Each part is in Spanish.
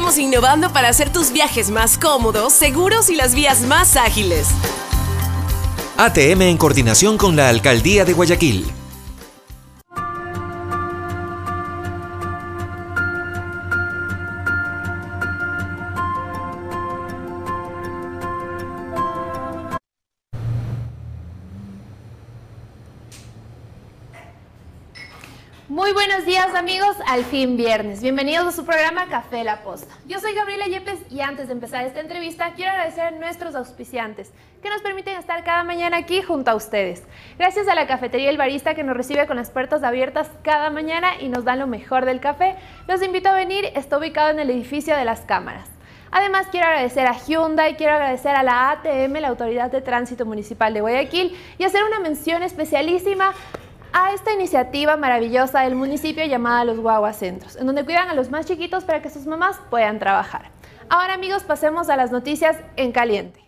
Estamos innovando para hacer tus viajes más cómodos, seguros y las vías más ágiles. ATM en coordinación con la Alcaldía de Guayaquil. Muy buenos días amigos, al fin viernes. Bienvenidos a su programa Café La Posta. Yo soy Gabriela Yepes y antes de empezar esta entrevista quiero agradecer a nuestros auspiciantes que nos permiten estar cada mañana aquí junto a ustedes. Gracias a la Cafetería El Barista que nos recibe con las puertas abiertas cada mañana y nos dan lo mejor del café. Los invito a venir, está ubicado en el edificio de las Cámaras. Además quiero agradecer a Hyundai, quiero agradecer a la ATM, la Autoridad de Tránsito Municipal de Guayaquil, y hacer una mención especialísima a esta iniciativa maravillosa del municipio llamada Los Guaguacentros, en donde cuidan a los más chiquitos para que sus mamás puedan trabajar. Ahora amigos, pasemos a las noticias en caliente.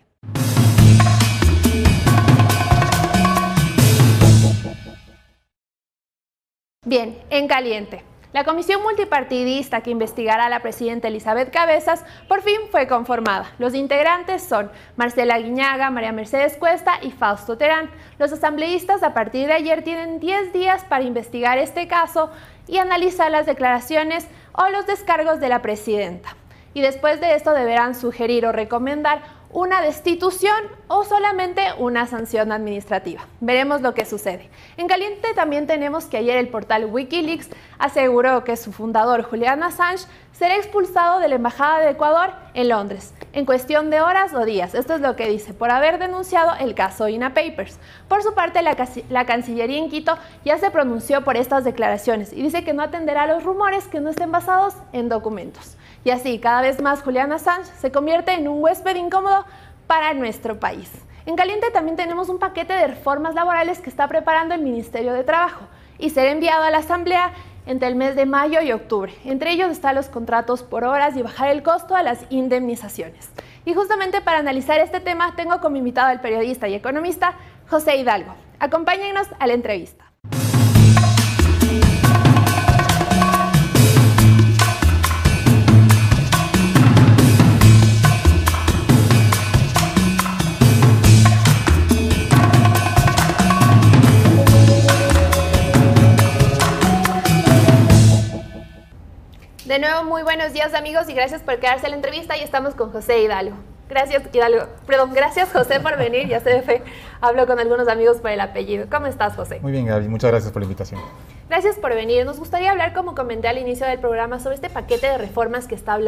Bien, en caliente. La comisión multipartidista que investigará a la presidenta Elizabeth Cabezas por fin fue conformada. Los integrantes son Marcela Guiñaga, María Mercedes Cuesta y Fausto Terán. Los asambleístas a partir de ayer tienen 10 días para investigar este caso y analizar las declaraciones o los descargos de la presidenta. Y después de esto deberán sugerir o recomendar una destitución o solamente una sanción administrativa. Veremos lo que sucede. En caliente también tenemos que ayer el portal Wikileaks aseguró que su fundador Julian Assange será expulsado de la Embajada de Ecuador en Londres en cuestión de horas o días. Esto es lo que dice, por haber denunciado el caso INA Papers. Por su parte, la Cancillería en Quito ya se pronunció por estas declaraciones y dice que no atenderá a los rumores que no estén basados en documentos. Y así, cada vez más Julian Assange se convierte en un huésped incómodo para nuestro país. En caliente también tenemos un paquete de reformas laborales que está preparando el Ministerio de Trabajo y será enviado a la Asamblea entre el mes de mayo y octubre. Entre ellos están los contratos por horas y bajar el costo a las indemnizaciones. Y justamente para analizar este tema tengo como invitado al periodista y economista José Hidalgo. Acompáñennos a la entrevista. De nuevo, muy buenos días amigos y gracias por quedarse a la entrevista y estamos con José Hidalgo. Gracias José por venir, ya se fue, hablo con algunos amigos por el apellido. ¿Cómo estás, José? Muy bien, Gaby, muchas gracias por la invitación. Gracias por venir. Nos gustaría hablar, como comenté al inicio del programa, sobre este paquete de reformas que está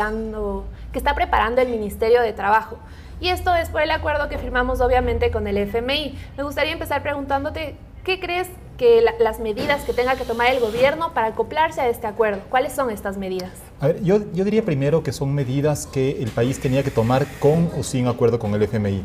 preparando el Ministerio de Trabajo. Y esto es por el acuerdo que firmamos obviamente con el FMI. Me gustaría empezar preguntándote, ¿qué crees que las medidas que tenga que tomar el gobierno para acoplarse a este acuerdo? ¿Cuáles son estas medidas? A ver, yo diría primero que son medidas que el país tenía que tomar con o sin acuerdo con el FMI.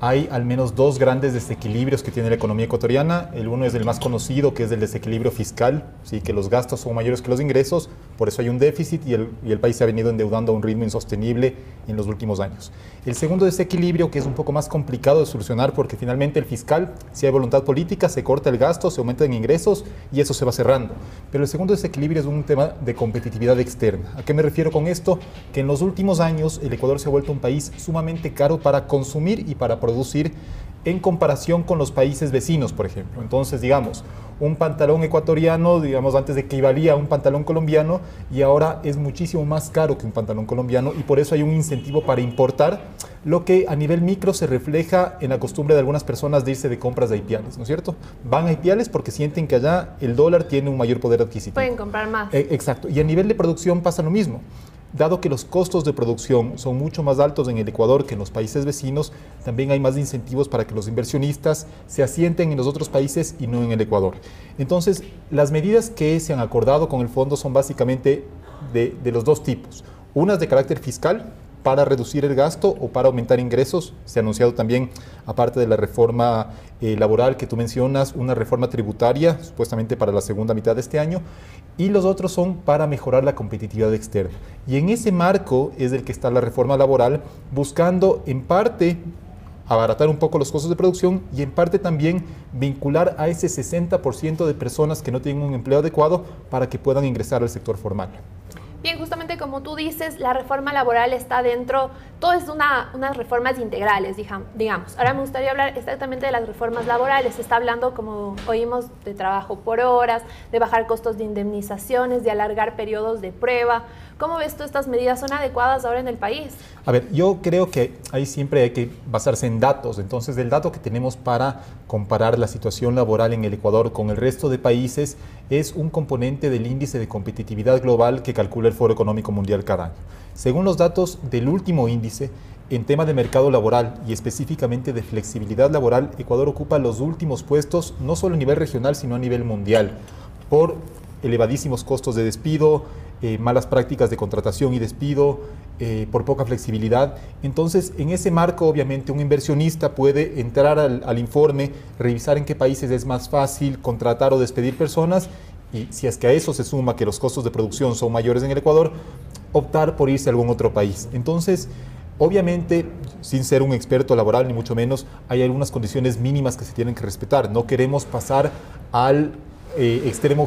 Hay al menos dos grandes desequilibrios que tiene la economía ecuatoriana. El uno es el más conocido, que es el desequilibrio fiscal, ¿sí? Que los gastos son mayores que los ingresos, por eso hay un déficit y el país se ha venido endeudando a un ritmo insostenible en los últimos años. El segundo desequilibrio, que es un poco más complicado de solucionar porque finalmente el fiscal, si hay voluntad política, se corta el gasto, se aumentan ingresos y eso se va cerrando. Pero el segundo desequilibrio es un tema de competitividad externa. ¿A qué me refiero con esto? Que en los últimos años el Ecuador se ha vuelto un país sumamente caro para consumir y para producir en comparación con los países vecinos, por ejemplo. Entonces, digamos, un pantalón ecuatoriano, digamos, antes equivalía a un pantalón colombiano y ahora es muchísimo más caro que un pantalón colombiano y por eso hay un incentivo para importar, lo que a nivel micro se refleja en la costumbre de algunas personas de irse de compras de Ipiales, ¿no es cierto? Van a Ipiales porque sienten que allá el dólar tiene un mayor poder adquisitivo. Pueden comprar más. Exacto. Y a nivel de producción pasa lo mismo. Dado que los costos de producción son mucho más altos en el Ecuador que en los países vecinos, también hay más incentivos para que los inversionistas se asienten en los otros países y no en el Ecuador. Entonces, las medidas que se han acordado con el fondo son básicamente de los dos tipos. Unas de carácter fiscal, para reducir el gasto o para aumentar ingresos. Se ha anunciado también, aparte de la reforma laboral que tú mencionas, una reforma tributaria, supuestamente para la segunda mitad de este año, y los otros son para mejorar la competitividad externa. Y en ese marco es el que está la reforma laboral, buscando en parte abaratar un poco los costos de producción y en parte también vincular a ese 60% de personas que no tienen un empleo adecuado para que puedan ingresar al sector formal. Bien, justamente como tú dices, la reforma laboral está dentro, todo es unas reformas integrales, digamos. Ahora me gustaría hablar exactamente de las reformas laborales. Se está hablando, como oímos, de trabajo por horas, de bajar costos de indemnizaciones, de alargar periodos de prueba. ¿Cómo ves tú estas medidas? ¿Son adecuadas ahora en el país? A ver, yo creo que ahí siempre hay que basarse en datos. Entonces, el dato que tenemos para comparar la situación laboral en el Ecuador con el resto de países es un componente del índice de competitividad global que calcula el Foro Económico Mundial cada año. Según los datos del último índice, en tema de mercado laboral y específicamente de flexibilidad laboral, Ecuador ocupa los últimos puestos, no solo a nivel regional, sino a nivel mundial, por elevadísimos costos de despido, malas prácticas de contratación y despido, por poca flexibilidad. Entonces, en ese marco, obviamente, un inversionista puede entrar al informe, revisar en qué países es más fácil contratar o despedir personas, y si es que a eso se suma que los costos de producción son mayores en el Ecuador, optar por irse a algún otro país. Entonces, obviamente, sin ser un experto laboral, ni mucho menos, hay algunas condiciones mínimas que se tienen que respetar. No queremos pasar al extremo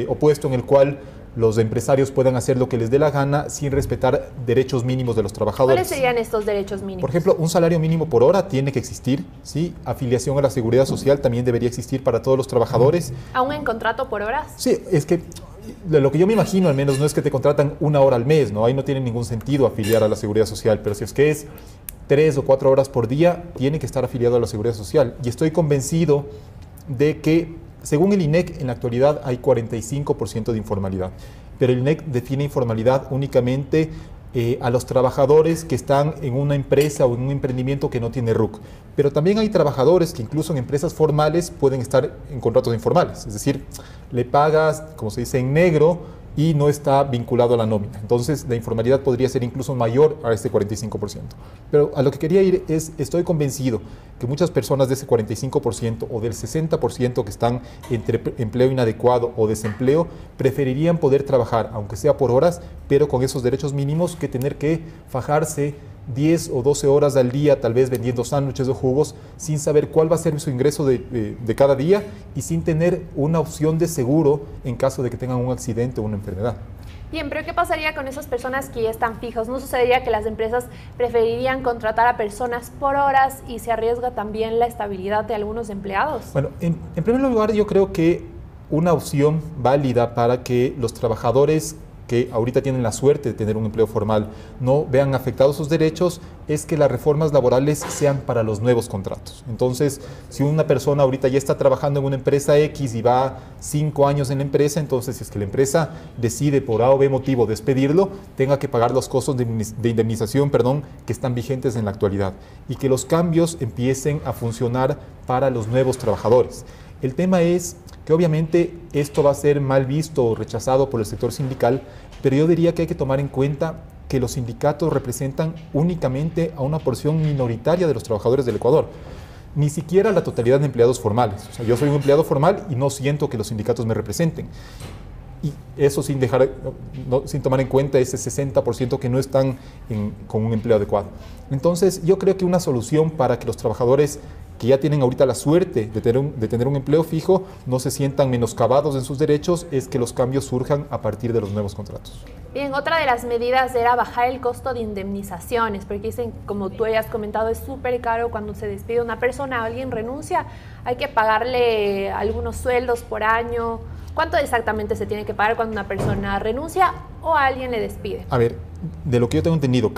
opuesto en el cual los empresarios puedan hacer lo que les dé la gana sin respetar derechos mínimos de los trabajadores. ¿Cuáles serían estos derechos mínimos? Por ejemplo, un salario mínimo por hora tiene que existir, ¿sí? Afiliación a la seguridad social también debería existir para todos los trabajadores. ¿Aún en contrato por horas? Sí, es que lo que yo me imagino al menos no es que te contratan 1 hora al mes, ¿no? Ahí no tiene ningún sentido afiliar a la seguridad social, pero si es que es 3 o 4 horas por día, tiene que estar afiliado a la seguridad social. Y estoy convencido de que, según el INEC, en la actualidad hay 45% de informalidad, pero el INEC define informalidad únicamente a los trabajadores que están en una empresa o en un emprendimiento que no tiene RUC. Pero también hay trabajadores que incluso en empresas formales pueden estar en contratos informales, es decir, le pagas, como se dice, en negro y no está vinculado a la nómina. Entonces, la informalidad podría ser incluso mayor a este 45%. Pero a lo que quería ir es, estoy convencido que muchas personas de ese 45% o del 60% que están entre empleo inadecuado o desempleo, preferirían poder trabajar, aunque sea por horas, pero con esos derechos mínimos, que tener que fajarse 10 o 12 horas al día, tal vez vendiendo sándwiches o jugos, sin saber cuál va a ser su ingreso de cada día y sin tener una opción de seguro en caso de que tengan un accidente o una enfermedad. Bien, pero ¿qué pasaría con esas personas que ya están fijos? ¿No sucedería que las empresas preferirían contratar a personas por horas y se arriesga también la estabilidad de algunos empleados? Bueno, en primer lugar, yo creo que una opción válida para que los trabajadores que ahorita tienen la suerte de tener un empleo formal no vean afectados sus derechos es que las reformas laborales sean para los nuevos contratos. Entonces, si una persona ahorita ya está trabajando en una empresa X y va 5 años en la empresa, entonces si es que la empresa decide por A o B motivo despedirlo, tenga que pagar los costos de indemnización, que están vigentes en la actualidad, y que los cambios empiecen a funcionar para los nuevos trabajadores. El tema es que obviamente esto va a ser mal visto o rechazado por el sector sindical, pero yo diría que hay que tomar en cuenta que los sindicatos representan únicamente a una porción minoritaria de los trabajadores del Ecuador, ni siquiera la totalidad de empleados formales. O sea, yo soy un empleado formal y no siento que los sindicatos me representen. Y eso sin tomar en cuenta ese 60% que no están con un empleo adecuado. Entonces, yo creo que una solución para que los trabajadores que ya tienen ahorita la suerte de tener un empleo fijo no se sientan menoscabados en sus derechos es que los cambios surjan a partir de los nuevos contratos. Bien, otra de las medidas era bajar el costo de indemnizaciones, porque dicen, como tú ya has comentado, es súper caro cuando se despide una persona, alguien renuncia, hay que pagarle algunos sueldos por año. ¿Cuánto exactamente se tiene que pagar cuando una persona renuncia o a alguien le despide? A ver, de lo que yo tengo entendido,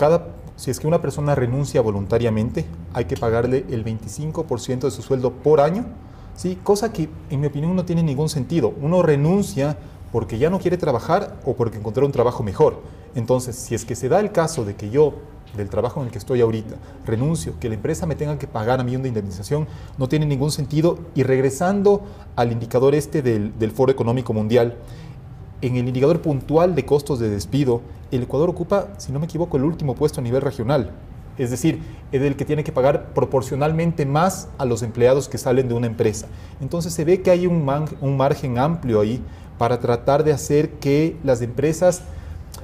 si es que una persona renuncia voluntariamente, hay que pagarle el 25% de su sueldo por año, ¿sí? Cosa que, en mi opinión, no tiene ningún sentido. Uno renuncia porque ya no quiere trabajar o porque encontró un trabajo mejor. Entonces, si es que se da el caso de que yo, del trabajo en el que estoy ahorita, renuncio, que la empresa me tenga que pagar a mí una indemnización, no tiene ningún sentido. Y regresando al indicador del Foro Económico Mundial, en el indicador puntual de costos de despido, el Ecuador ocupa, si no me equivoco, el último puesto a nivel regional. Es decir, es el que tiene que pagar proporcionalmente más a los empleados que salen de una empresa. Entonces se ve que hay un margen amplio ahí para tratar de hacer que las empresas...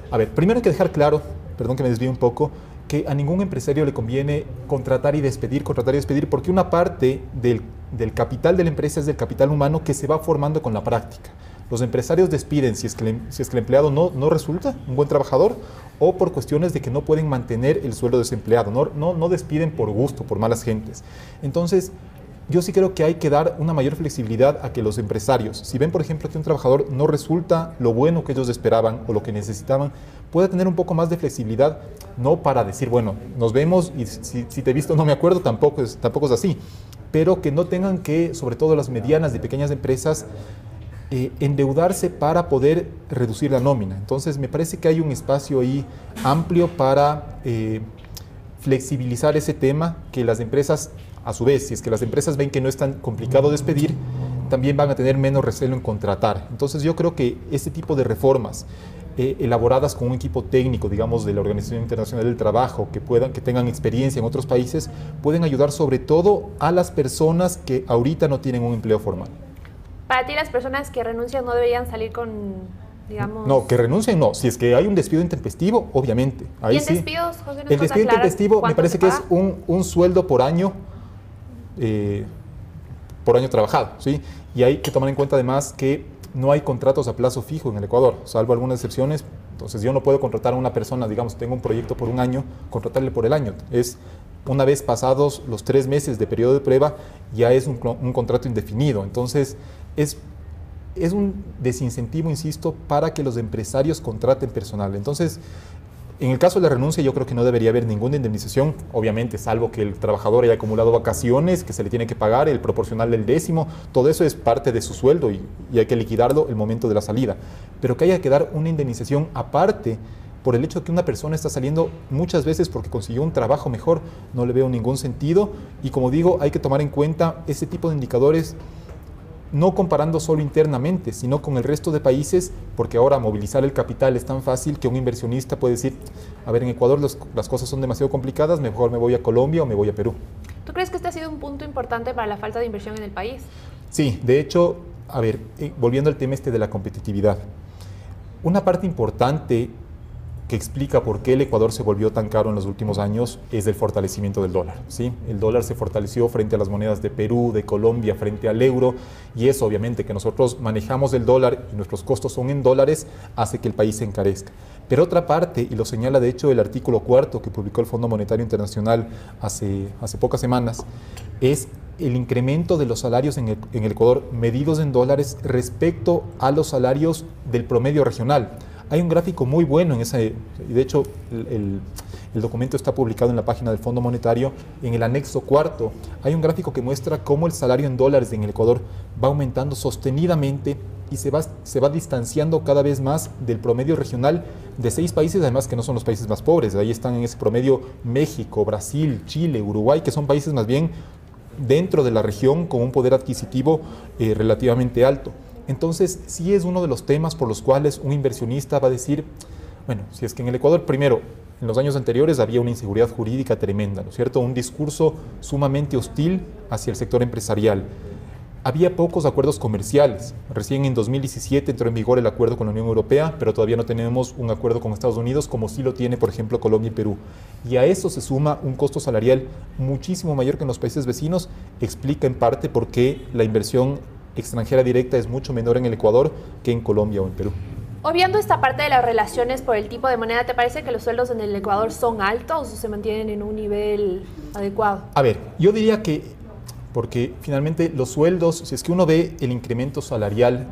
A ver, primero hay que dejar claro, perdón que me desvíe un poco, que a ningún empresario le conviene contratar y despedir, porque una parte del capital de la empresa es del capital humano que se va formando con la práctica. Los empresarios despiden si es que el empleado no resulta un buen trabajador o por cuestiones de que no pueden mantener el sueldo de ese empleado. No despiden por gusto, por malas gentes. Entonces, yo sí creo que hay que dar una mayor flexibilidad a que los empresarios, si ven por ejemplo que un trabajador no resulta lo bueno que ellos esperaban o lo que necesitaban, pueda tener un poco más de flexibilidad, no para decir, bueno, nos vemos y si te he visto no me acuerdo, tampoco es así, pero que no tengan que, sobre todo las medianas y pequeñas empresas, endeudarse para poder reducir la nómina. Entonces me parece que hay un espacio ahí amplio para flexibilizar ese tema, que las empresas, a su vez, si es que las empresas ven que no es tan complicado despedir, también van a tener menos recelo en contratar. Entonces yo creo que este tipo de reformas elaboradas con un equipo técnico, digamos, de la Organización Internacional del Trabajo, que tengan experiencia en otros países, pueden ayudar sobre todo a las personas que ahorita no tienen un empleo formal. Para ti, las personas que renuncian no deberían salir con, digamos... No, que renuncien no. Si es que hay un despido intempestivo, obviamente. Ahí ¿Y en sí. despidos, José? El despido intempestivo me parece que es un sueldo por año trabajado, ¿sí? Y hay que tomar en cuenta además que no hay contratos a plazo fijo en el Ecuador, salvo algunas excepciones. Entonces yo no puedo contratar a una persona, digamos, tengo un proyecto por un año, contratarle por el año. Es una vez pasados los 3 meses de periodo de prueba, ya es un contrato indefinido. Entonces es un desincentivo, insisto, para que los empresarios contraten personal. Entonces, en el caso de la renuncia, yo creo que no debería haber ninguna indemnización, obviamente, salvo que el trabajador haya acumulado vacaciones, que se le tiene que pagar, el proporcional del décimo, todo eso es parte de su sueldo y hay que liquidarlo el momento de la salida. Pero que haya que dar una indemnización aparte por el hecho de que una persona está saliendo muchas veces porque consiguió un trabajo mejor, no le veo ningún sentido. Y como digo, hay que tomar en cuenta ese tipo de indicadores, no comparando solo internamente, sino con el resto de países, porque ahora movilizar el capital es tan fácil que un inversionista puede decir, a ver, en Ecuador las cosas son demasiado complicadas, mejor me voy a Colombia o me voy a Perú. ¿Tú crees que este ha sido un punto importante para la falta de inversión en el país? Sí, de hecho, a ver, volviendo al tema de la competitividad, una parte importante que explica por qué el Ecuador se volvió tan caro en los últimos años es el fortalecimiento del dólar, ¿sí? El dólar se fortaleció frente a las monedas de Perú, de Colombia, frente al euro, y eso obviamente que nosotros manejamos el dólar y nuestros costos son en dólares, hace que el país se encarezca. Pero otra parte, y lo señala de hecho el artículo 4 que publicó el Fondo Monetario Internacional hace pocas semanas, es el incremento de los salarios en el Ecuador medidos en dólares respecto a los salarios del promedio regional. Hay un gráfico muy bueno en ese, de hecho el documento está publicado en la página del Fondo Monetario, en el anexo 4, hay un gráfico que muestra cómo el salario en dólares en el Ecuador va aumentando sostenidamente y se va distanciando cada vez más del promedio regional de 6 países, además que no son los países más pobres. Ahí están en ese promedio México, Brasil, Chile, Uruguay, que son países más bien dentro de la región con un poder adquisitivo relativamente alto. Entonces, sí es uno de los temas por los cuales un inversionista va a decir, bueno, si es que en el Ecuador, primero, en los años anteriores había una inseguridad jurídica tremenda, ¿no es cierto? Un discurso sumamente hostil hacia el sector empresarial. Había pocos acuerdos comerciales. Recién en 2017 entró en vigor el acuerdo con la Unión Europea, pero todavía no tenemos un acuerdo con Estados Unidos, como sí lo tiene, por ejemplo, Colombia y Perú. Y a eso se suma un costo salarial muchísimo mayor que en los países vecinos, explica en parte por qué la inversión extranjera directa es mucho menor en el Ecuador que en Colombia o en Perú. Obviando esta parte de las relaciones por el tipo de moneda, ¿te parece que los sueldos en el Ecuador son altos o se mantienen en un nivel adecuado? A ver, yo diría que, porque finalmente los sueldos, si es que uno ve el incremento salarial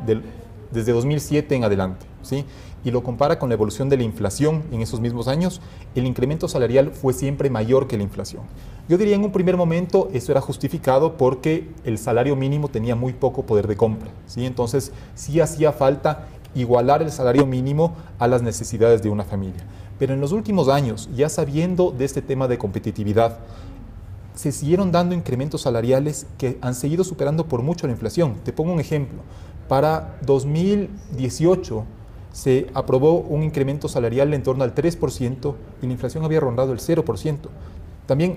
desde 2007 en adelante, ¿sí? Y lo compara con la evolución de la inflación en esos mismos años, el incremento salarial fue siempre mayor que la inflación. Yo diría en un primer momento eso era justificado porque el salario mínimo tenía muy poco poder de compra, ¿sí? Entonces sí hacía falta igualar el salario mínimo a las necesidades de una familia. Pero en los últimos años, ya sabiendo de este tema de competitividad, se siguieron dando incrementos salariales que han seguido superando por mucho la inflación. Te pongo un ejemplo. Para 2018 se aprobó un incremento salarial en torno al 3% y la inflación había rondado el 0%. También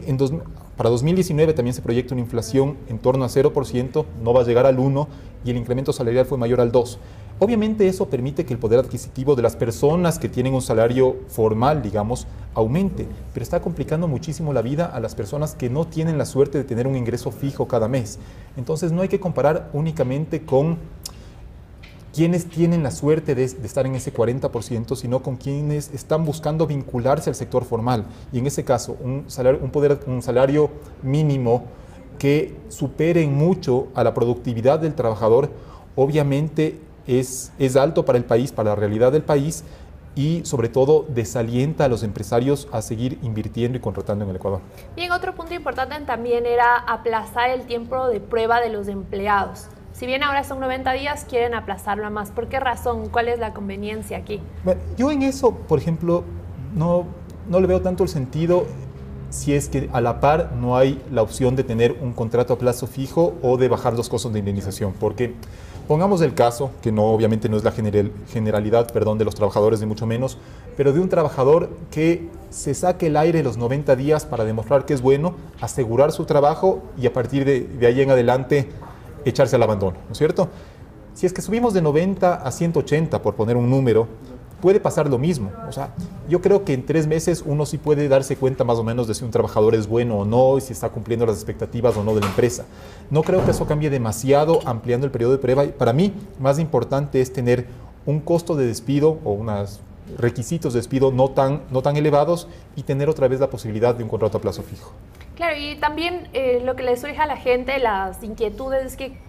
para 2019 también se proyecta una inflación en torno a 0%, no va a llegar al 1% y el incremento salarial fue mayor al 2%. Obviamente eso permite que el poder adquisitivo de las personas que tienen un salario formal, digamos, aumente, pero está complicando muchísimo la vida a las personas que no tienen la suerte de tener un ingreso fijo cada mes. Entonces no hay que comparar únicamente con quienes tienen la suerte de estar en ese 40%, sino con quienes están buscando vincularse al sector formal. Y en ese caso, un salario mínimo que supere mucho a la productividad del trabajador, obviamente es alto para el país, para la realidad del país, y sobre todo desalienta a los empresarios a seguir invirtiendo y contratando en el Ecuador. Bien, otro punto importante también era aplazar el tiempo de prueba de los empleados. Si bien ahora son 90 días, quieren aplazarlo a más. ¿Por qué razón? ¿Cuál es la conveniencia aquí? Bueno, yo en eso, por ejemplo, no le veo tanto el sentido si es que a la par no hay la opción de tener un contrato a plazo fijo o de bajar los costos de indemnización. Porque pongamos el caso, que no, obviamente no es la generalidad, de los trabajadores, ni mucho menos, pero de un trabajador que se saque el aire los 90 días para demostrar que es bueno, asegurar su trabajo y a partir de ahí en adelante echarse al abandono, ¿no es cierto? Si es que subimos de 90 a 180, por poner un número, puede pasar lo mismo. O sea, yo creo que en 3 meses uno sí puede darse cuenta más o menos de si un trabajador es bueno o no y si está cumpliendo las expectativas o no de la empresa. No creo que eso cambie demasiado ampliando el periodo de prueba. Para mí, más importante es tener un costo de despido o unos requisitos de despido no tan elevados y tener otra vez la posibilidad de un contrato a plazo fijo. Claro, y también lo que le surge a la gente, las inquietudes, es que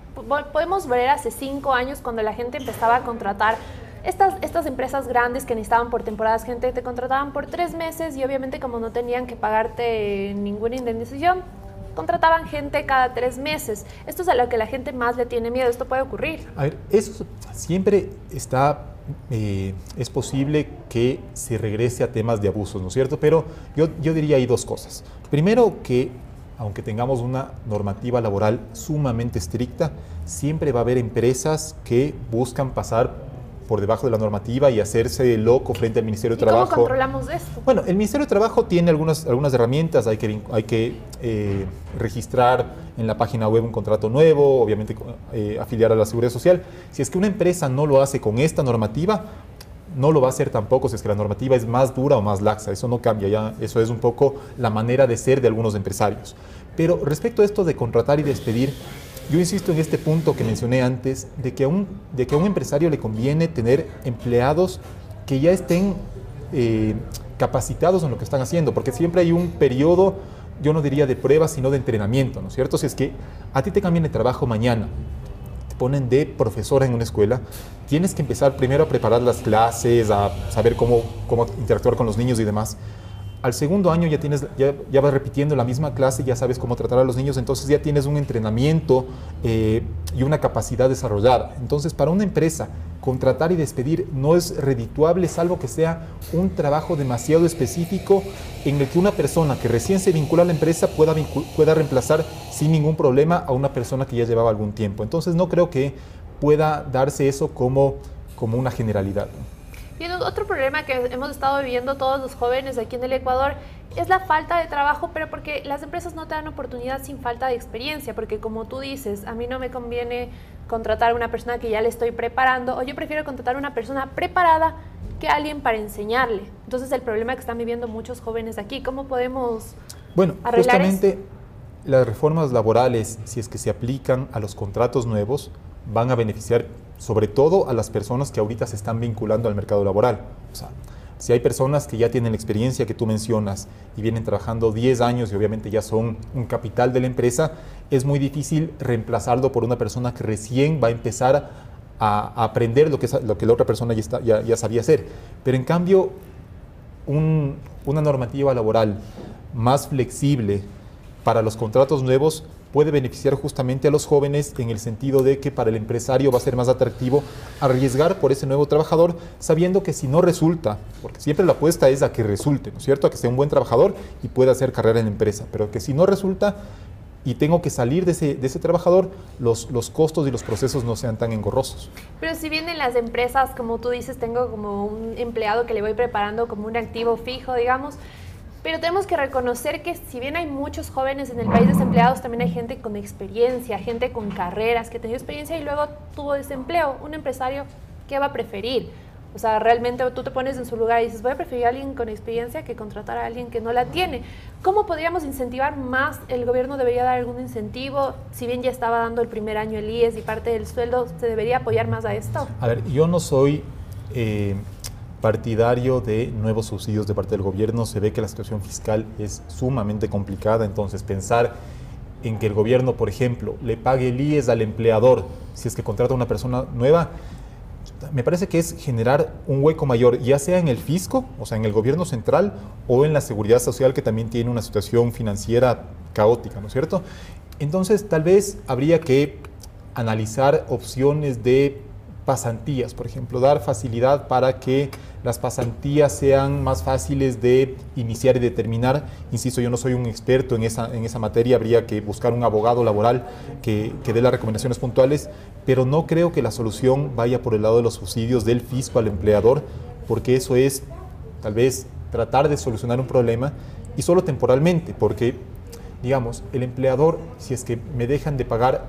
podemos ver hace 5 años cuando la gente empezaba a contratar estas empresas grandes que necesitaban por temporadas gente, te contrataban por 3 meses y obviamente como no tenían que pagarte ninguna indemnización, contrataban gente cada 3 meses. Esto es a lo que la gente más le tiene miedo. Esto puede ocurrir. A ver, eso siempre está... es posible que se regrese a temas de abusos, ¿no es cierto? Pero yo diría ahí 2 cosas. Primero, que aunque tengamos una normativa laboral sumamente estricta, siempre va a haber empresas que buscan pasar por debajo de la normativa y hacerse loco frente al Ministerio de Trabajo. ¿Cómo controlamos esto? Bueno, el Ministerio de Trabajo tiene algunas herramientas. Hay que registrar en la página web un contrato nuevo, obviamente afiliar a la Seguridad Social. Si es que una empresa no lo hace con esta normativa, no lo va a hacer tampoco si es que la normativa es más dura o más laxa. Eso no cambia, ya eso es un poco la manera de ser de algunos empresarios. Pero respecto a esto de contratar y despedir, yo insisto en este punto que mencioné antes, de que a un empresario le conviene tener empleados que ya estén capacitados en lo que están haciendo, porque siempre hay un periodo, yo no diría de prueba, sino de entrenamiento, ¿no es cierto? Si es que a ti te cambian de trabajo mañana, te ponen de profesora en una escuela, tienes que empezar primero a preparar las clases, a saber cómo interactuar con los niños y demás. Al segundo año ya vas repitiendo la misma clase, ya sabes cómo tratar a los niños, entonces ya tienes un entrenamiento y una capacidad desarrollada. Entonces, para una empresa, contratar y despedir no es redituable, salvo que sea un trabajo demasiado específico en el que una persona que recién se vincula a la empresa pueda reemplazar sin ningún problema a una persona que ya llevaba algún tiempo. Entonces, no creo que pueda darse eso como una generalidad. Bien, otro problema que hemos estado viviendo todos los jóvenes aquí en el Ecuador es la falta de trabajo, pero porque las empresas no te dan oportunidad sin falta de experiencia, porque como tú dices, a mí no me conviene contratar a una persona que ya le estoy preparando, o yo prefiero contratar a una persona preparada que a alguien para enseñarle. Entonces el problema que están viviendo muchos jóvenes aquí, ¿cómo podemos arreglar justamente eso? Las reformas laborales, si es que se aplican a los contratos nuevos, van a beneficiar sobre todo a las personas que ahorita se están vinculando al mercado laboral. O sea, si hay personas que ya tienen la experiencia que tú mencionas y vienen trabajando 10 años y obviamente ya son un capital de la empresa, es muy difícil reemplazarlo por una persona que recién va a empezar a aprender lo que la otra persona ya sabía hacer. Pero en cambio, una normativa laboral más flexible para los contratos nuevos puede beneficiar justamente a los jóvenes en el sentido de que para el empresario va a ser más atractivo arriesgar por ese nuevo trabajador, sabiendo que si no resulta, porque siempre la apuesta es a que resulte, ¿no es cierto?, a que sea un buen trabajador y pueda hacer carrera en la empresa, pero que si no resulta y tengo que salir de ese trabajador, los costos y los procesos no sean tan engorrosos. Pero si bien en las empresas, como tú dices, tengo como un empleado que le voy preparando como un activo fijo, digamos, pero tenemos que reconocer que si bien hay muchos jóvenes en el país desempleados, también hay gente con experiencia, gente con carreras, que ha tenido experiencia y luego tuvo desempleo. Un empresario, ¿qué va a preferir? O sea, realmente tú te pones en su lugar y dices, voy a preferir a alguien con experiencia que contratar a alguien que no la tiene. ¿Cómo podríamos incentivar más? ¿El gobierno debería dar algún incentivo? Si bien ya estaba dando el primer año el IES y parte del sueldo, ¿se debería apoyar más a esto? A ver, yo no soy partidario de nuevos subsidios de parte del gobierno. Se ve que la situación fiscal es sumamente complicada, entonces pensar en que el gobierno, por ejemplo, le pague el IES al empleador si es que contrata a una persona nueva, me parece que es generar un hueco mayor, ya sea en el fisco, o sea, en el gobierno central, o en la seguridad social, que también tiene una situación financiera caótica, ¿no es cierto? Entonces, tal vez habría que analizar opciones de pasantías, por ejemplo, dar facilidad para que las pasantías sean más fáciles de iniciar y de terminar. Insisto, yo no soy un experto en esa materia, habría que buscar un abogado laboral que dé las recomendaciones puntuales, pero no creo que la solución vaya por el lado de los subsidios del fisco al empleador, porque eso es tal vez tratar de solucionar un problema y solo temporalmente, porque, digamos, el empleador, si es que me dejan de pagar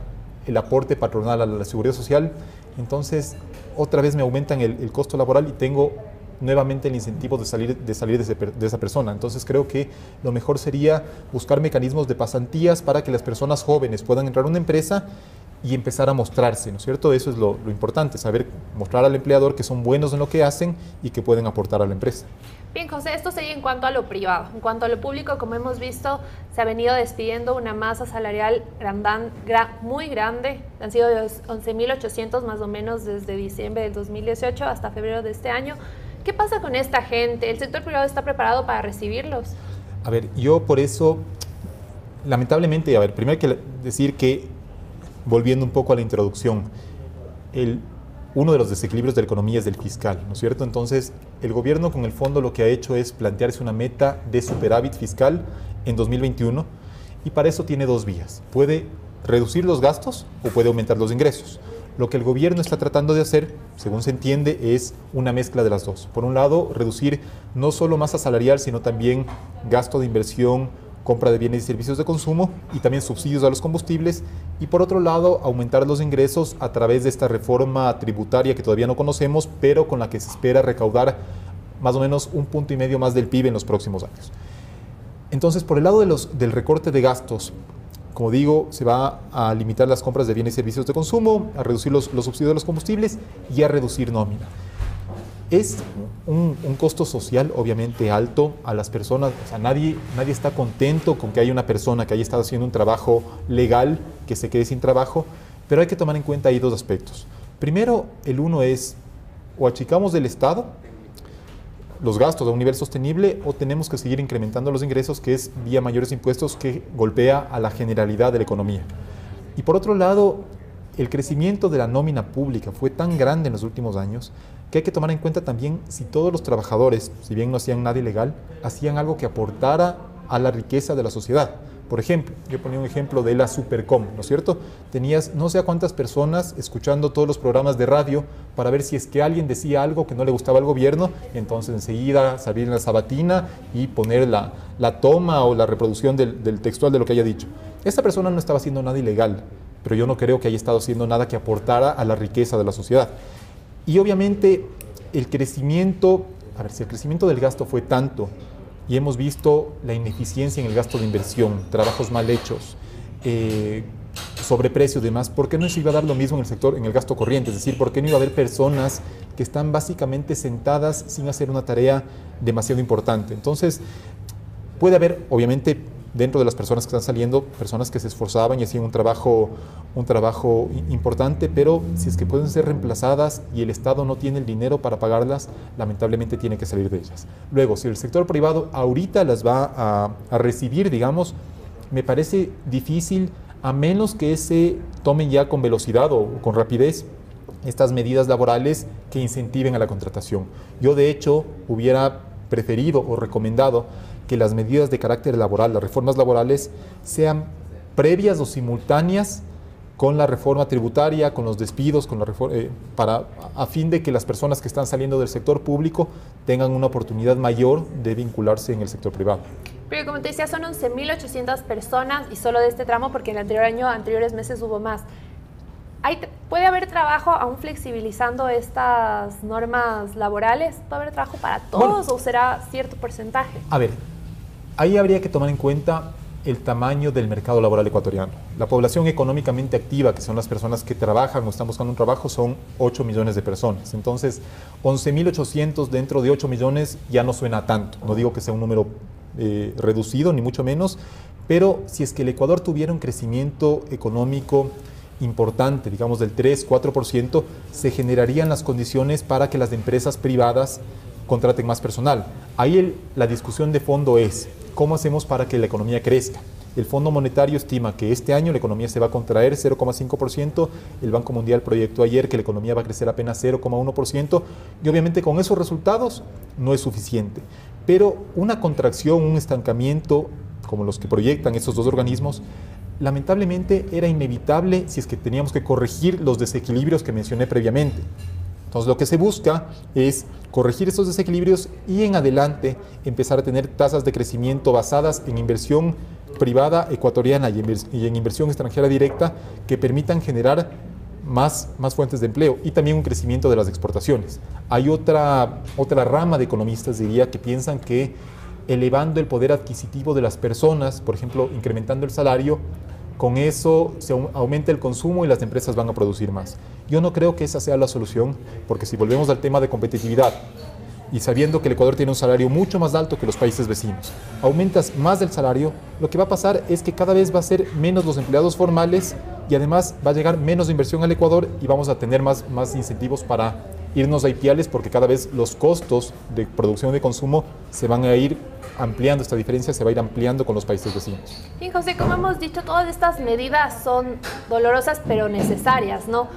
el aporte patronal a la seguridad social, entonces otra vez me aumentan el costo laboral y tengo nuevamente el incentivo de salir de esa persona. Entonces creo que lo mejor sería buscar mecanismos de pasantías para que las personas jóvenes puedan entrar a una empresa y empezar a mostrarse, ¿no es cierto? Eso es lo importante, saber mostrar al empleador que son buenos en lo que hacen y que pueden aportar a la empresa. Bien, José, esto sería en cuanto a lo privado. En cuanto a lo público, como hemos visto, se ha venido despidiendo una masa salarial muy grande. Han sido de 11.800 más o menos desde diciembre del 2018 hasta febrero de este año. ¿Qué pasa con esta gente? ¿El sector privado está preparado para recibirlos? A ver, yo por eso, lamentablemente, primero hay que decir que, volviendo un poco a la introducción, uno de los desequilibrios de la economía es del fiscal, ¿no es cierto? Entonces, el gobierno con el fondo lo que ha hecho es plantearse una meta de superávit fiscal en 2021 y para eso tiene dos vías. Puede reducir los gastos o puede aumentar los ingresos. Lo que el gobierno está tratando de hacer, según se entiende, es una mezcla de las dos. Por un lado, reducir no solo masa salarial, sino también gasto de inversión, compra de bienes y servicios de consumo y también subsidios a los combustibles. Y por otro lado, aumentar los ingresos a través de esta reforma tributaria que todavía no conocemos, pero con la que se espera recaudar más o menos 1,5 puntos más del PIB en los próximos años. Entonces, por el lado del recorte de gastos, como digo, se va a limitar las compras de bienes y servicios de consumo, a reducir los subsidios de los combustibles y a reducir nómina. Es un costo social obviamente alto a las personas, o sea, nadie está contento con que haya una persona que haya estado haciendo un trabajo legal que se quede sin trabajo, pero hay que tomar en cuenta ahí dos aspectos. Primero, el uno es, o achicamos del Estado los gastos a un nivel sostenible o tenemos que seguir incrementando los ingresos, que es vía mayores impuestos que golpea a la generalidad de la economía. Y por otro lado, el crecimiento de la nómina pública fue tan grande en los últimos años que hay que tomar en cuenta también si todos los trabajadores, si bien no hacían nada ilegal, hacían algo que aportara a la riqueza de la sociedad. Por ejemplo, yo ponía un ejemplo de la Supercom, ¿no es cierto? Tenías no sé a cuántas personas escuchando todos los programas de radio para ver si es que alguien decía algo que no le gustaba al gobierno, entonces enseguida salir en la sabatina y poner la toma o la reproducción del textual de lo que haya dicho. Esta persona no estaba haciendo nada ilegal, pero yo no creo que haya estado haciendo nada que aportara a la riqueza de la sociedad. Y obviamente el crecimiento, si el crecimiento del gasto fue tanto, y hemos visto la ineficiencia en el gasto de inversión, trabajos mal hechos, sobreprecios y demás, ¿por qué no se iba a dar lo mismo en el sector, en el gasto corriente? Es decir, ¿por qué no iba a haber personas que están básicamente sentadas sin hacer una tarea demasiado importante? Entonces, puede haber, obviamente, dentro de las personas que están saliendo, personas que se esforzaban y hacían un trabajo importante, pero si es que pueden ser reemplazadas y el Estado no tiene el dinero para pagarlas, lamentablemente tiene que salir de ellas. Luego, si el sector privado ahorita las va a recibir, digamos, me parece difícil, a menos que se tomen ya con velocidad o con rapidez estas medidas laborales que incentiven a la contratación. Yo, de hecho, hubiera preferido o recomendado que las medidas de carácter laboral, las reformas laborales, sean previas o simultáneas con la reforma tributaria, con los despidos, a fin de que las personas que están saliendo del sector público tengan una oportunidad mayor de vincularse en el sector privado. Pero como te decía, son 11.800 personas y solo de este tramo, porque en el anteriores meses hubo más. ¿Puede haber trabajo aún flexibilizando estas normas laborales? ¿Puede haber trabajo para todos o será cierto porcentaje? A ver, ahí habría que tomar en cuenta el tamaño del mercado laboral ecuatoriano. La población económicamente activa, que son las personas que trabajan o están buscando un trabajo, son 8 millones de personas. Entonces, 11.800 dentro de 8 millones ya no suena tanto. No digo que sea un número reducido, ni mucho menos, pero si es que el Ecuador tuviera un crecimiento económico importante, digamos del 3-4%, se generarían las condiciones para que las empresas privadas contraten más personal. Ahí la discusión de fondo es, ¿cómo hacemos para que la economía crezca? El Fondo Monetario estima que este año la economía se va a contraer 0,5%, el Banco Mundial proyectó ayer que la economía va a crecer apenas 0,1%, y obviamente con esos resultados no es suficiente. Pero una contracción, un estancamiento, como los que proyectan estos dos organismos, lamentablemente era inevitable si es que teníamos que corregir los desequilibrios que mencioné previamente. Entonces lo que se busca es corregir esos desequilibrios y en adelante empezar a tener tasas de crecimiento basadas en inversión privada ecuatoriana y en inversión extranjera directa que permitan generar más fuentes de empleo y también un crecimiento de las exportaciones. Hay otra rama de economistas, diría, que piensan que elevando el poder adquisitivo de las personas, por ejemplo, incrementando el salario, con eso se aumenta el consumo y las empresas van a producir más. Yo no creo que esa sea la solución, porque si volvemos al tema de competitividad y sabiendo que el Ecuador tiene un salario mucho más alto que los países vecinos, aumentas más el salario, lo que va a pasar es que cada vez va a ser menos los empleados formales y además va a llegar menos inversión al Ecuador y vamos a tener más incentivos para irnos a ipiales porque cada vez los costos de producción y de consumo se van a ir ampliando, esta diferencia se va a ir ampliando con los países vecinos. Bien, José, como hemos dicho, todas estas medidas son dolorosas pero necesarias, ¿no?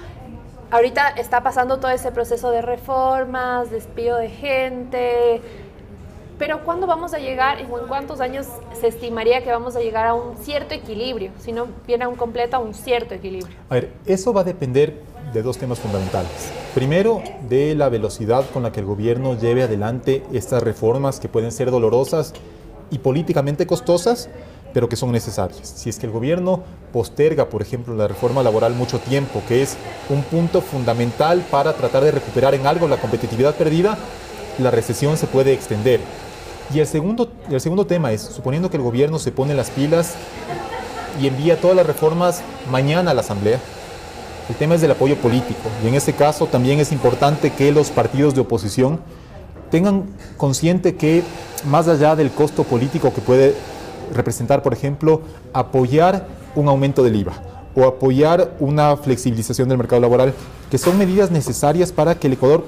Ahorita está pasando todo ese proceso de reformas, despido de gente, pero ¿cuándo vamos a llegar o en cuántos años se estimaría que vamos a llegar a un cierto equilibrio? Si no viene a un completo, a un cierto equilibrio. A ver, eso va a depender de dos temas fundamentales. Primero, de la velocidad con la que el gobierno lleve adelante estas reformas que pueden ser dolorosas y políticamente costosas, pero que son necesarias. Si es que el gobierno posterga, por ejemplo, la reforma laboral mucho tiempo, que es un punto fundamental para tratar de recuperar en algo la competitividad perdida, la recesión se puede extender. Y el segundo tema es, suponiendo que el gobierno se pone las pilas y envía todas las reformas mañana a la Asamblea, el tema es del apoyo político. Y en este caso también es importante que los partidos de oposición tengan consciente que más allá del costo político que puede representar, por ejemplo, apoyar un aumento del IVA o apoyar una flexibilización del mercado laboral, que son medidas necesarias para que el Ecuador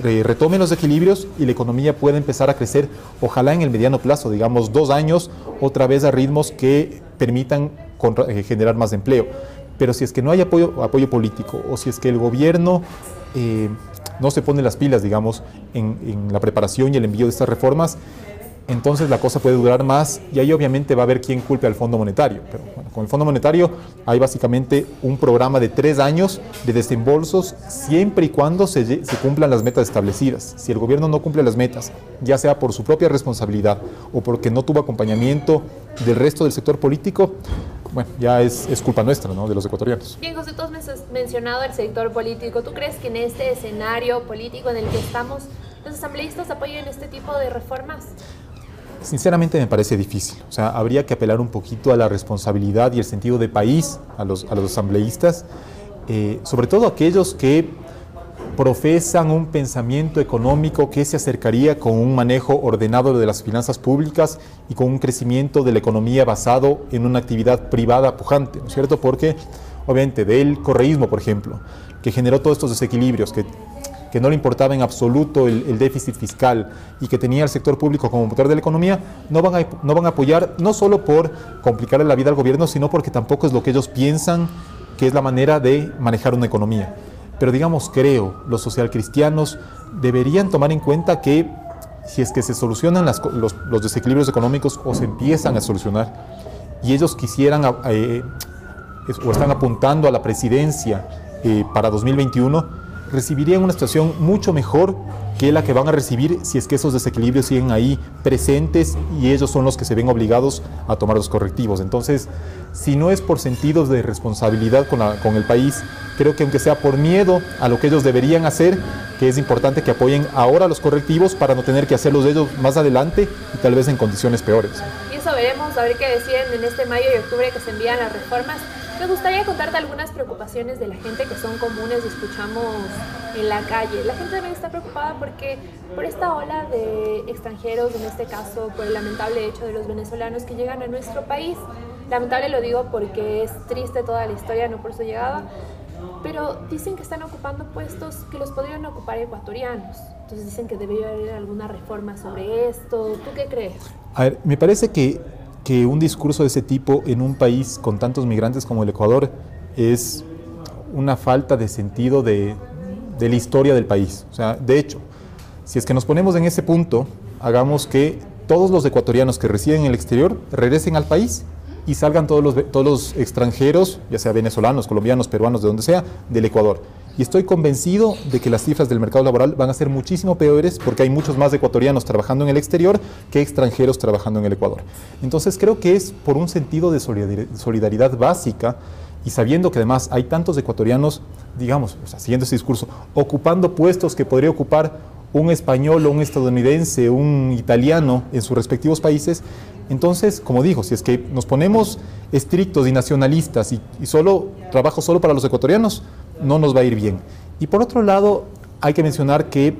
retome los equilibrios y la economía pueda empezar a crecer, ojalá en el mediano plazo, digamos 2 años, otra vez a ritmos que permitan generar más empleo. Pero si es que no hay apoyo político o si es que el gobierno no se pone las pilas, digamos, en la preparación y el envío de estas reformas, entonces la cosa puede durar más y ahí obviamente va a haber quien culpe al Fondo Monetario. Pero bueno, con el Fondo Monetario hay básicamente un programa de 3 años de desembolsos siempre y cuando se cumplan las metas establecidas. Si el gobierno no cumple las metas, ya sea por su propia responsabilidad o porque no tuvo acompañamiento del resto del sector político, bueno, ya es culpa nuestra, ¿no?, de los ecuatorianos. Bien, José, tú has mencionado el sector político. ¿Tú crees que en este escenario político en el que estamos, los asambleístas apoyen este tipo de reformas? Sinceramente me parece difícil. O sea, habría que apelar un poquito a la responsabilidad y el sentido de país a los asambleístas, sobre todo aquellos que profesan un pensamiento económico que se acercaría con un manejo ordenado de las finanzas públicas y con un crecimiento de la economía basado en una actividad privada pujante, ¿no es cierto? Porque, obviamente, del correísmo, por ejemplo, que generó todos estos desequilibrios, que no le importaba en absoluto el déficit fiscal y que tenía el sector público como motor de la economía, no van a apoyar, no solo por complicarle la vida al gobierno, sino porque tampoco es lo que ellos piensan que es la manera de manejar una economía. Pero digamos, creo, los socialcristianos deberían tomar en cuenta que si es que se solucionan los desequilibrios económicos o se empiezan a solucionar y ellos quisieran o están apuntando a la presidencia para 2021, recibirían una situación mucho mejor que la que van a recibir si es que esos desequilibrios siguen ahí presentes y ellos son los que se ven obligados a tomar los correctivos. Entonces, si no es por sentidos de responsabilidad con el país, creo que aunque sea por miedo a lo que ellos deberían hacer, que es importante que apoyen ahora los correctivos para no tener que hacerlos ellos más adelante y tal vez en condiciones peores. Y eso veremos, a ver qué deciden en este mayo y octubre que se envían las reformas. Me gustaría contarte algunas preocupaciones de la gente que son comunes y escuchamos en la calle. La gente también está preocupada porque por esta ola de extranjeros, en este caso por el lamentable hecho de los venezolanos que llegan a nuestro país. Lamentable lo digo porque es triste toda la historia, no por su llegada, pero dicen que están ocupando puestos que los podrían ocupar ecuatorianos. Entonces dicen que debería haber alguna reforma sobre esto. ¿Tú qué crees? A ver, me parece que un discurso de ese tipo en un país con tantos migrantes como el Ecuador es una falta de sentido de la historia del país. O sea, de hecho, si es que nos ponemos en ese punto, hagamos que todos los ecuatorianos que residen en el exterior regresen al país y salgan todos los extranjeros, ya sea venezolanos, colombianos, peruanos, de donde sea, del Ecuador. Y estoy convencido de que las cifras del mercado laboral van a ser muchísimo peores porque hay muchos más ecuatorianos trabajando en el exterior que extranjeros trabajando en el Ecuador. Entonces creo que es por un sentido de solidaridad básica y sabiendo que además hay tantos ecuatorianos, digamos, o sea, siguiendo ese discurso, ocupando puestos que podría ocupar un español o un estadounidense, un italiano en sus respectivos países. Entonces, como digo, si es que nos ponemos estrictos y nacionalistas y trabajo solo para los ecuatorianos, no nos va a ir bien. Y por otro lado, hay que mencionar que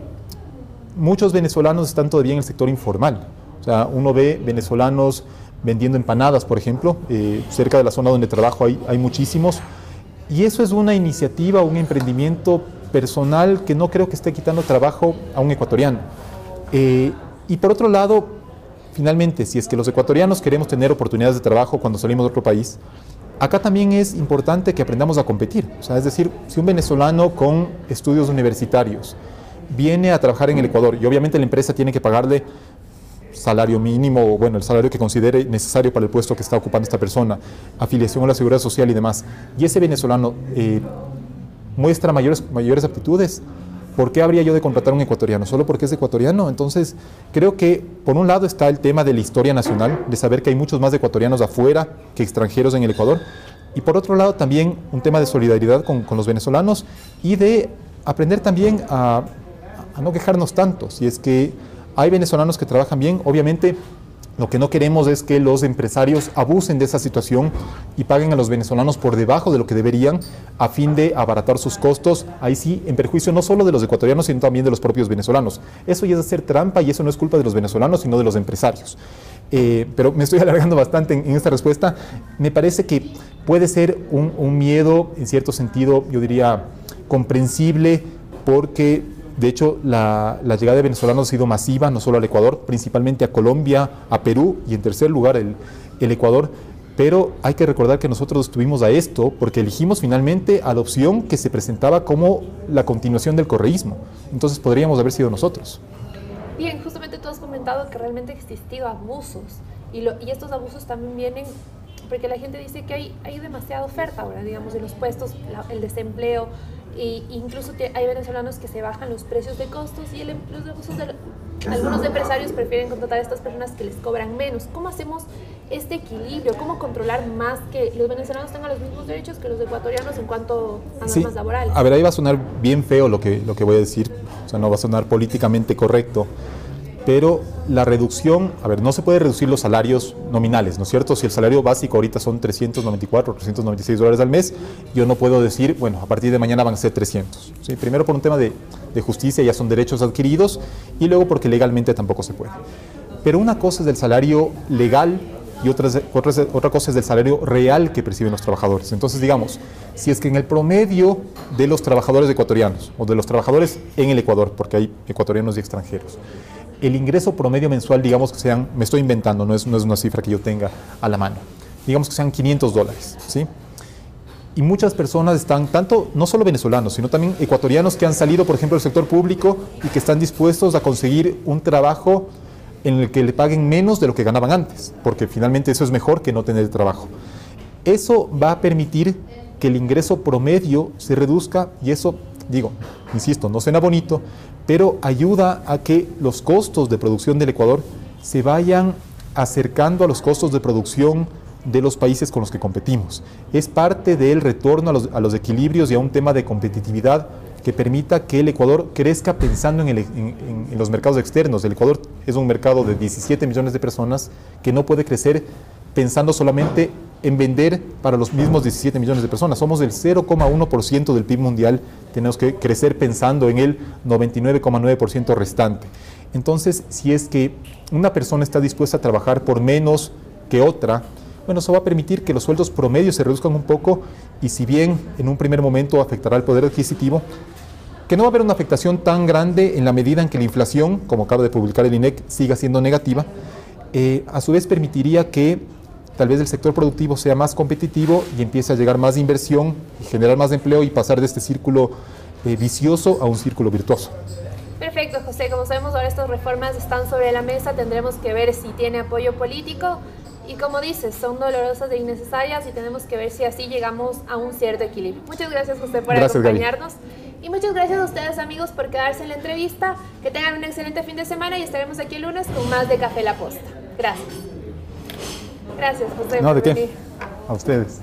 muchos venezolanos están todavía en el sector informal. O sea, uno ve venezolanos vendiendo empanadas, por ejemplo, cerca de la zona donde trabajo hay muchísimos. Y eso es una iniciativa, un emprendimiento personal que no creo que esté quitando trabajo a un ecuatoriano. Y por otro lado, finalmente, si es que los ecuatorianos queremos tener oportunidades de trabajo cuando salimos de otro país, acá también es importante que aprendamos a competir. O sea, es decir, si un venezolano con estudios universitarios viene a trabajar en el Ecuador y obviamente la empresa tiene que pagarle salario mínimo, o bueno, el salario que considere necesario para el puesto que está ocupando esta persona, afiliación a la seguridad social y demás, y ese venezolano muestra mayores aptitudes, ¿por qué habría yo de contratar a un ecuatoriano? ¿Solo porque es ecuatoriano? Entonces, creo que por un lado está el tema de la historia nacional, de saber que hay muchos más ecuatorianos afuera que extranjeros en el Ecuador, y por otro lado también un tema de solidaridad con los venezolanos y de aprender también a no quejarnos tanto. Si es que hay venezolanos que trabajan bien, obviamente lo que no queremos es que los empresarios abusen de esa situación y paguen a los venezolanos por debajo de lo que deberían a fin de abaratar sus costos, ahí sí, en perjuicio no solo de los ecuatorianos, sino también de los propios venezolanos. Eso ya es hacer trampa y eso no es culpa de los venezolanos, sino de los empresarios. Pero me estoy alargando bastante en esta respuesta. Me parece que puede ser un miedo, en cierto sentido, yo diría, comprensible, porque de hecho, la llegada de venezolanos ha sido masiva, no solo al Ecuador, principalmente a Colombia, a Perú y en tercer lugar el Ecuador. Pero hay que recordar que nosotros estuvimos a esto porque elegimos finalmente a la opción que se presentaba como la continuación del correísmo. Entonces podríamos haber sido nosotros. Bien, justamente tú has comentado que realmente han existido abusos y estos abusos también vienen porque la gente dice que hay demasiada oferta ahora, digamos, en los puestos, el desempleo, e incluso hay venezolanos que se bajan los precios de costos y los abusos algunos empresarios prefieren contratar a estas personas que les cobran menos. ¿Cómo hacemos este equilibrio? ¿Cómo controlar más que los venezolanos tengan los mismos derechos que los ecuatorianos en cuanto a normas laborales? A ver, ahí va a sonar bien feo lo que voy a decir, o sea, no va a sonar políticamente correcto. Pero la reducción, a ver, no se puede reducir los salarios nominales, ¿no es cierto? Si el salario básico ahorita son 394 o 396 dólares al mes, yo no puedo decir, bueno, a partir de mañana van a ser 300. ¿Sí? Primero por un tema de justicia, ya son derechos adquiridos, y luego porque legalmente tampoco se puede. Pero una cosa es el salario legal y otra cosa es el salario real que perciben los trabajadores. Entonces, digamos, si es que en el promedio de los trabajadores ecuatorianos o de los trabajadores en el Ecuador, porque hay ecuatorianos y extranjeros, el ingreso promedio mensual, digamos que sean, me estoy inventando, no es una cifra que yo tenga a la mano, digamos que sean 500 dólares, ¿sí? Y muchas personas están, tanto, no solo venezolanos, sino también ecuatorianos que han salido, por ejemplo, del sector público y que están dispuestos a conseguir un trabajo en el que le paguen menos de lo que ganaban antes, porque finalmente eso es mejor que no tener trabajo. Eso va a permitir que el ingreso promedio se reduzca y eso, digo, insisto, no suena bonito, pero ayuda a que los costos de producción del Ecuador se vayan acercando a los costos de producción de los países con los que competimos. Es parte del retorno a los equilibrios y a un tema de competitividad que permita que el Ecuador crezca pensando en los mercados externos. El Ecuador es un mercado de 17 millones de personas que no puede crecer pensando solamente en vender para los mismos 17 millones de personas. Somos el 0,1% del PIB mundial, tenemos que crecer pensando en el 99,9% restante. Entonces, si es que una persona está dispuesta a trabajar por menos que otra, bueno, eso va a permitir que los sueldos promedios se reduzcan un poco y si bien en un primer momento afectará el poder adquisitivo, que no va a haber una afectación tan grande en la medida en que la inflación, como acaba de publicar el INEC, siga siendo negativa, a su vez permitiría que tal vez el sector productivo sea más competitivo y empiece a llegar más inversión y generar más empleo y pasar de este círculo vicioso a un círculo virtuoso. Perfecto, José. Como sabemos, ahora estas reformas están sobre la mesa, tendremos que ver si tiene apoyo político. Y como dices, son dolorosas e innecesarias y tenemos que ver si así llegamos a un cierto equilibrio. Muchas gracias, José, por acompañarnos. Y muchas gracias a ustedes, amigos, por quedarse en la entrevista. Que tengan un excelente fin de semana y estaremos aquí el lunes con más de Café La Posta. Gracias. Gracias, José. No, ¿de qué? A ustedes.